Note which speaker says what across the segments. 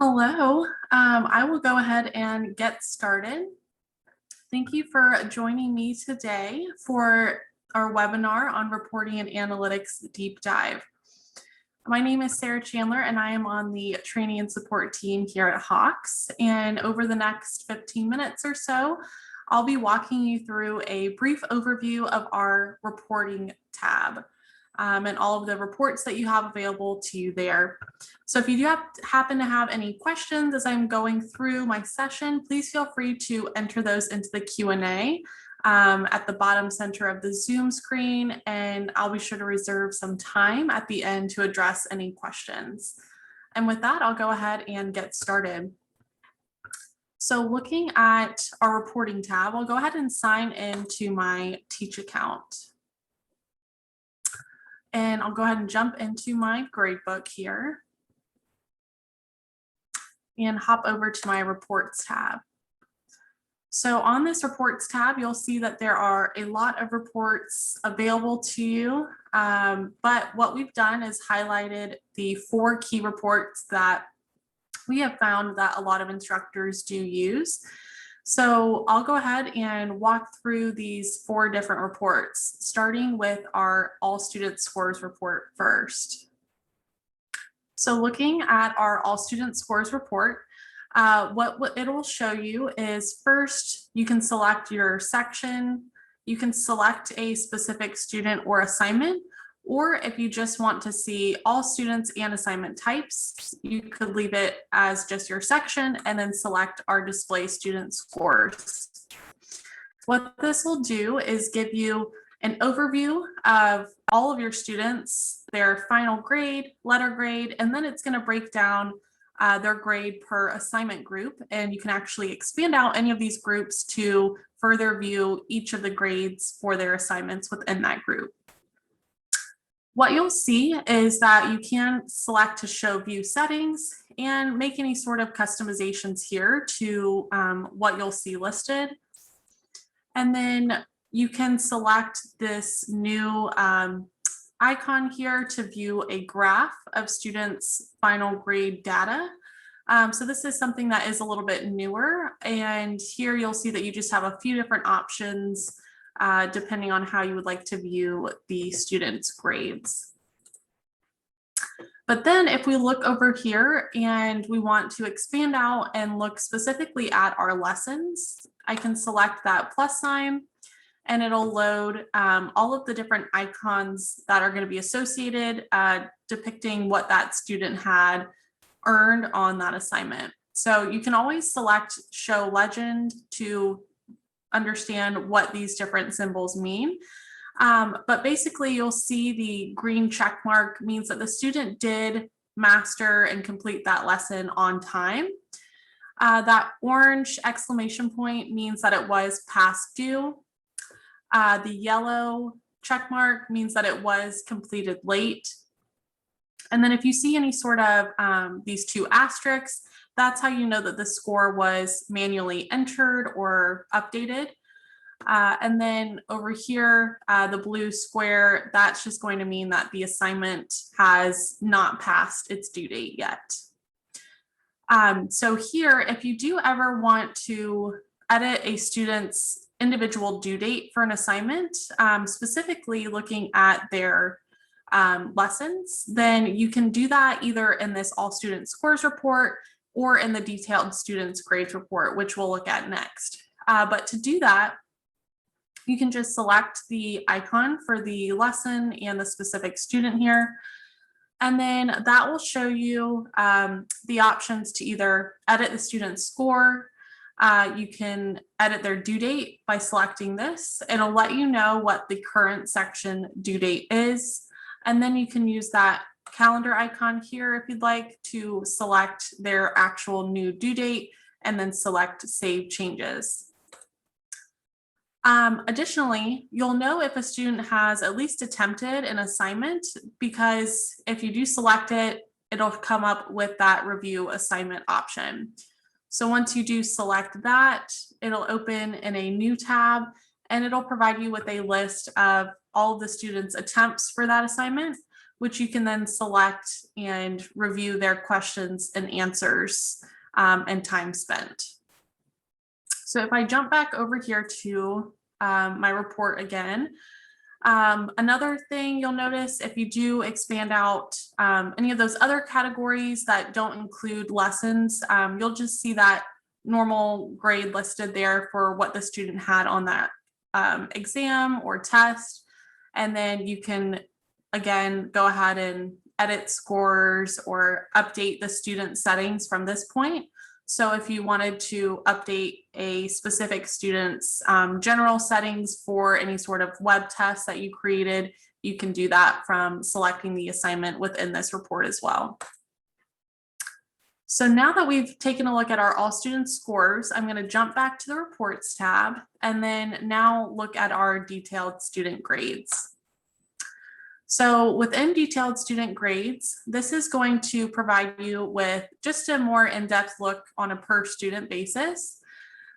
Speaker 1: Hello, I will go ahead and get started. Thank you for joining me today for our webinar on Reporting and Analytics Deep Dive. My name is Sarah Chandler and I am on the training and support team here at Hawks. And over the next 15 minutes or so, I'll be walking you through a brief overview of our reporting tab. And all of the reports that you have available to you there. So if you do happen to have any questions as I'm going through my session, please feel free to enter those into the Q&A at the bottom center of the Zoom screen, and I'll be sure to reserve some time at the end to address any questions. And with that, I'll go ahead and get started. So looking at our reporting tab, I'll go ahead and sign into my Teach account. And I'll go ahead and jump into my gradebook here and hop over to my reports tab. So on this reports tab, you'll see that there are a lot of reports available to you. But what we've done is highlighted the 4 key reports that we have found that a lot of instructors do use. So I'll go ahead and walk through these 4 different reports, starting with our All Student Scores report first. So looking at our All Student Scores report, what it will show you is first, you can select your section, you can select a specific student or assignment, or if you just want to see all students and assignment types, you could leave it as just your section and then select our display student scores. What this will do is give you an overview of all of your students, their final grade, letter grade, and then it's going to break down their grade per assignment group. And you can actually expand out any of these groups to further view each of the grades for their assignments within that group. What you'll see is that you can select to show view settings and make any sort of customizations here to what you'll see listed. And then you can select this new icon here to view a graph of students' final grade data. So this is something that is a little bit newer. And here you'll see that you just have a few different options depending on how you would like to view the students' grades. But then if we look over here and we want to expand out and look specifically at our lessons, I can select that plus sign and it'll load all of the different icons that are going to be associated depicting what that student had earned on that assignment. So you can always select show legend to understand what these different symbols mean. But basically you'll see the green check mark means that the student did master and complete that lesson on time. That orange exclamation point means that it was past due. The yellow check mark means that it was completed late. And then if you see any sort of these 2 asterisks, that's how you know that the score was manually entered or updated. And then over here, the blue square, that's just going to mean that the assignment has not passed its due date yet. So here, if you do ever want to edit a student's individual due date for an assignment, specifically looking at their lessons, then you can do that either in this All Student Scores report or in the Detailed Students Grades report, which we'll look at next. But to do that, you can just select the icon for the lesson and the specific student here. And then that will show you the options to either edit the student's score. You can edit their due date by selecting this. It'll let you know what the current section due date is. And then you can use that calendar icon here if you'd like to select their actual new due date and then select Save Changes. Additionally, you'll know if a student has at least attempted an assignment because if you do select it, it'll come up with that review assignment option. So once you do select that, it'll open in a new tab and it'll provide you with a list of all of the students' attempts for that assignment, which you can then select and review their questions and answers and time spent. So if I jump back over here to my report again, another thing you'll notice if you do expand out any of those other categories that don't include lessons, you'll just see that normal grade listed there for what the student had on that exam or test. And then you can, again, go ahead and edit scores or update the student settings from this point. So if you wanted to update a specific student's general settings for any sort of web test that you created, you can do that from selecting the assignment within this report as well. So now that we've taken a look at our all student scores, I'm going to jump back to the reports tab and then now look at our detailed student grades. So within detailed student grades, this is going to provide you with just a more in-depth look on a per student basis.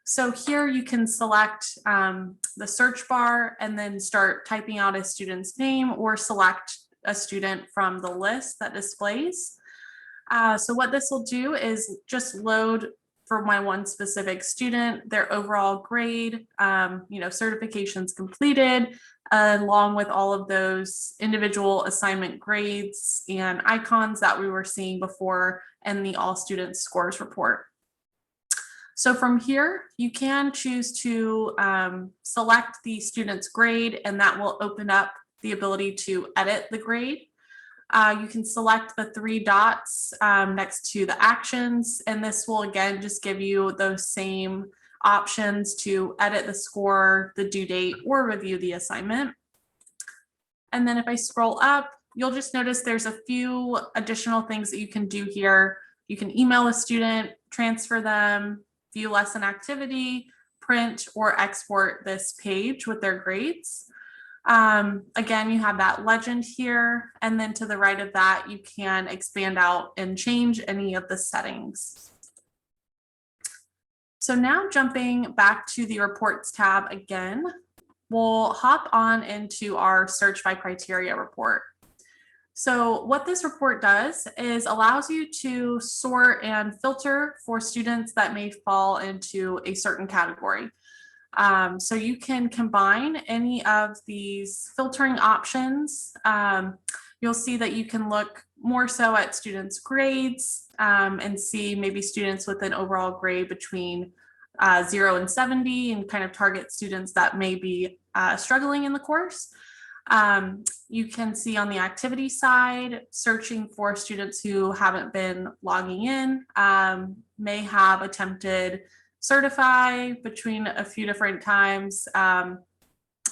Speaker 1: So here you can select the search bar and then start typing out a student's name or select a student from the list that displays. So what this will do is just load for my one specific student, their overall grade, certifications completed, along with all of those individual assignment grades and icons that we were seeing before in the all student scores report. So from here, you can choose to select the student's grade, and that will open up the ability to edit the grade. You can select the 3 dots next to the actions, and this will again just give you those same options to edit the score, the due date, or review the assignment. And then if I scroll up, you'll just notice there's a few additional things that you can do here. You can email a student, transfer them, view lesson activity, print or export this page with their grades. Again, you have that legend here, and then to the right of that, you can expand out and change any of the settings. So now jumping back to the reports tab again, we'll hop on into our search by criteria report. So what this report does is allows you to sort and filter for students that may fall into a certain category. So you can combine any of these filtering options. You'll see that you can look more so at students' grades and see maybe students with an overall grade between 0 and 70 and kind of target students that may be struggling in the course. You can see on the activity side, searching for students who haven't been logging in, may have attempted certify between a few different times, and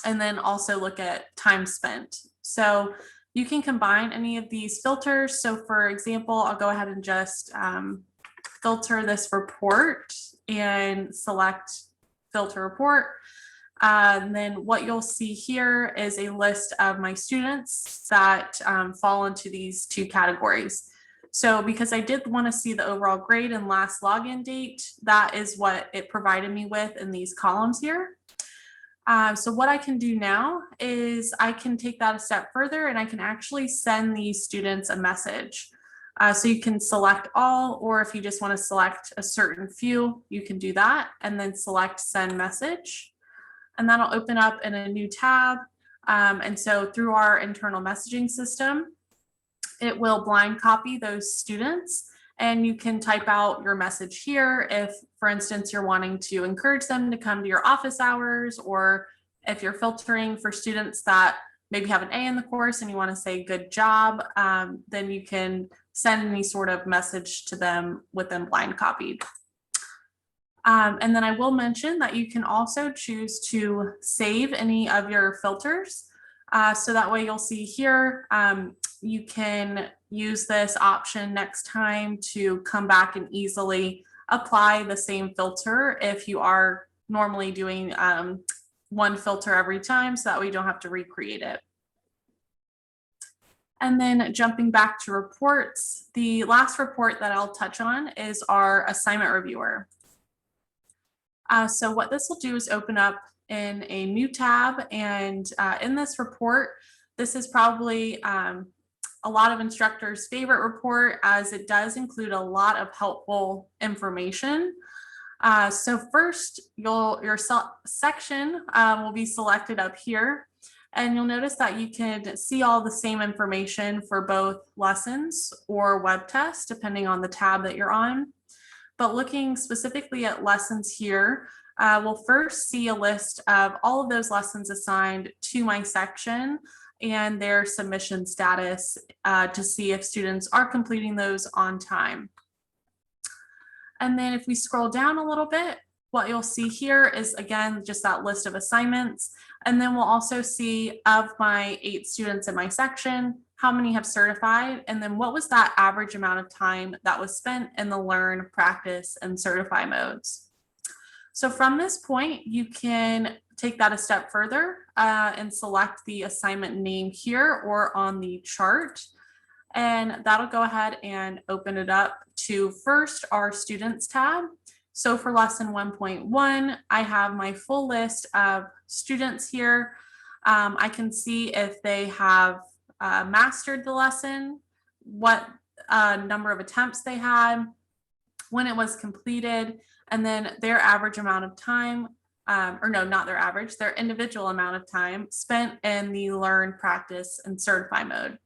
Speaker 1: then also look at time spent. So you can combine any of these filters. So for example, I'll go ahead and just filter this report and select filter report. And then what you'll see here is a list of my students that fall into these 2 categories. So because I did want to see the overall grade and last login date, that is what it provided me with in these columns here. So what I can do now is I can take that a step further and I can actually send these students a message. So you can select all, or if you just want to select a certain few, you can do that and then select send message. And that'll open up in a new tab. And so through our internal messaging system, it will blind copy those students, and you can type out your message here if, for instance, you're wanting to encourage them to come to your office hours, or if you're filtering for students that maybe have an A in the course and you want to say good job, then you can send any sort of message to them with them blind copied. And then I will mention that you can also choose to save any of your filters. So that way you'll see here, you can use this option next time to come back and easily apply the same filter if you are normally doing one filter every time, so that way you don't have to recreate it. And then jumping back to reports, the last report that I'll touch on is our assignment reviewer. So what this will do is open up in a new tab, and in this report, this is probably a lot of instructors' favorite report, as it does include a lot of helpful information. So first, your section will be selected up here, and you'll notice that you can see all the same information for both lessons or web tests, depending on the tab that you're on. But looking specifically at lessons here, we'll first see a list of all of those lessons assigned to my section and their submission status to see if students are completing those on time. And then if we scroll down a little bit, what you'll see here is, again, just that list of assignments. And then we'll also see, of my 8 students in my section, how many have certified, and then what was that average amount of time that was spent in the learn, practice, and certify modes. So from this point, you can take that a step further and select the assignment name here or on the chart. And that'll go ahead and open it up to first our students tab. So for lesson 1.1, I have my full list of students here. I can see if they have mastered the lesson, what number of attempts they had, when it was completed, and then their average amount of time, or no, not their average, their individual amount of time spent in the learn, practice, and certify mode.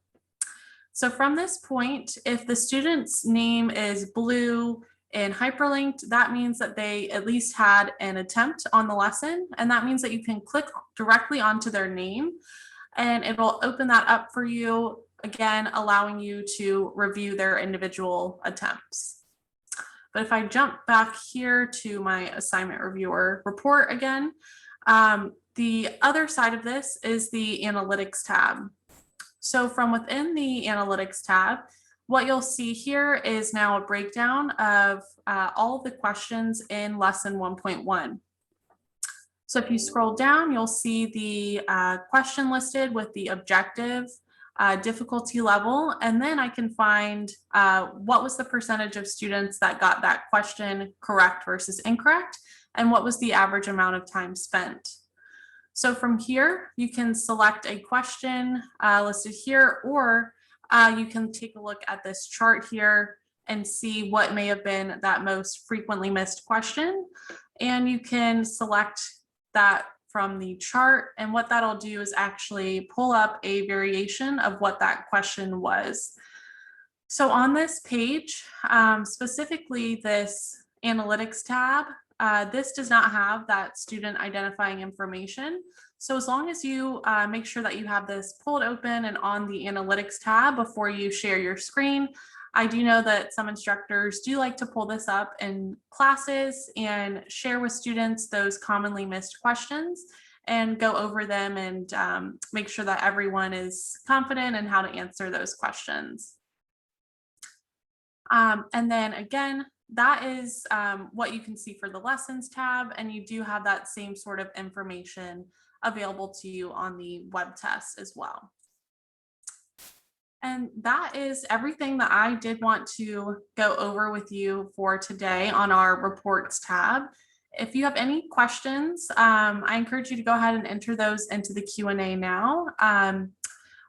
Speaker 1: So from this point, if the student's name is blue and hyperlinked, that means that they at least had an attempt on the lesson. And that means that you can click directly onto their name and it will open that up for you, again, allowing you to review their individual attempts. But if I jump back here to my assignment reviewer report again, the other side of this is the analytics tab. So from within the analytics tab, what you'll see here is now a breakdown of all of the questions in lesson 1.1. So if you scroll down, you'll see the question listed with the objective, difficulty level, and then I can find what was the percentage of students that got that question correct versus incorrect, and what was the average amount of time spent. So from here, you can select a question listed here, or you can take a look at this chart here and see what may have been that most frequently missed question. And you can select that from the chart. And what that'll do is actually pull up a variation of what that question was. So on this page, specifically this analytics tab, this does not have that student identifying information. So as long as you make sure that you have this pulled open and on the analytics tab before you share your screen, I do know that some instructors do like to pull this up in classes and share with students those commonly missed questions and go over them and make sure that everyone is confident in how to answer those questions. And then again, that is what you can see for the lessons tab, and you do have that same sort of information available to you on the web test as well. And that is everything that I did want to go over with you for today on our reports tab. If you have any questions, I encourage you to go ahead and enter those into the Q&A now.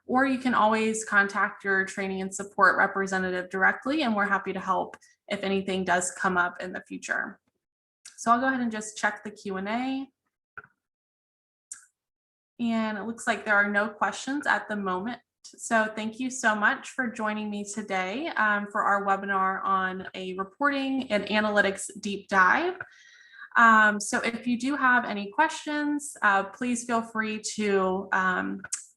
Speaker 1: Or you can always contact your training and support representative directly, and we're happy to help if anything does come up in the future. So I'll go ahead and just check the Q&A. And it looks like there are no questions at the moment. So thank you so much for joining me today for our webinar on a reporting and analytics deep dive. So if you do have any questions, please feel free to,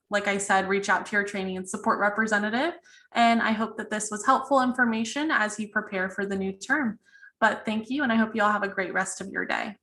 Speaker 1: like I said, reach out to your training and support representative. And I hope that this was helpful information as you prepare for the new term. But thank you, and I hope you all have a great rest of your day.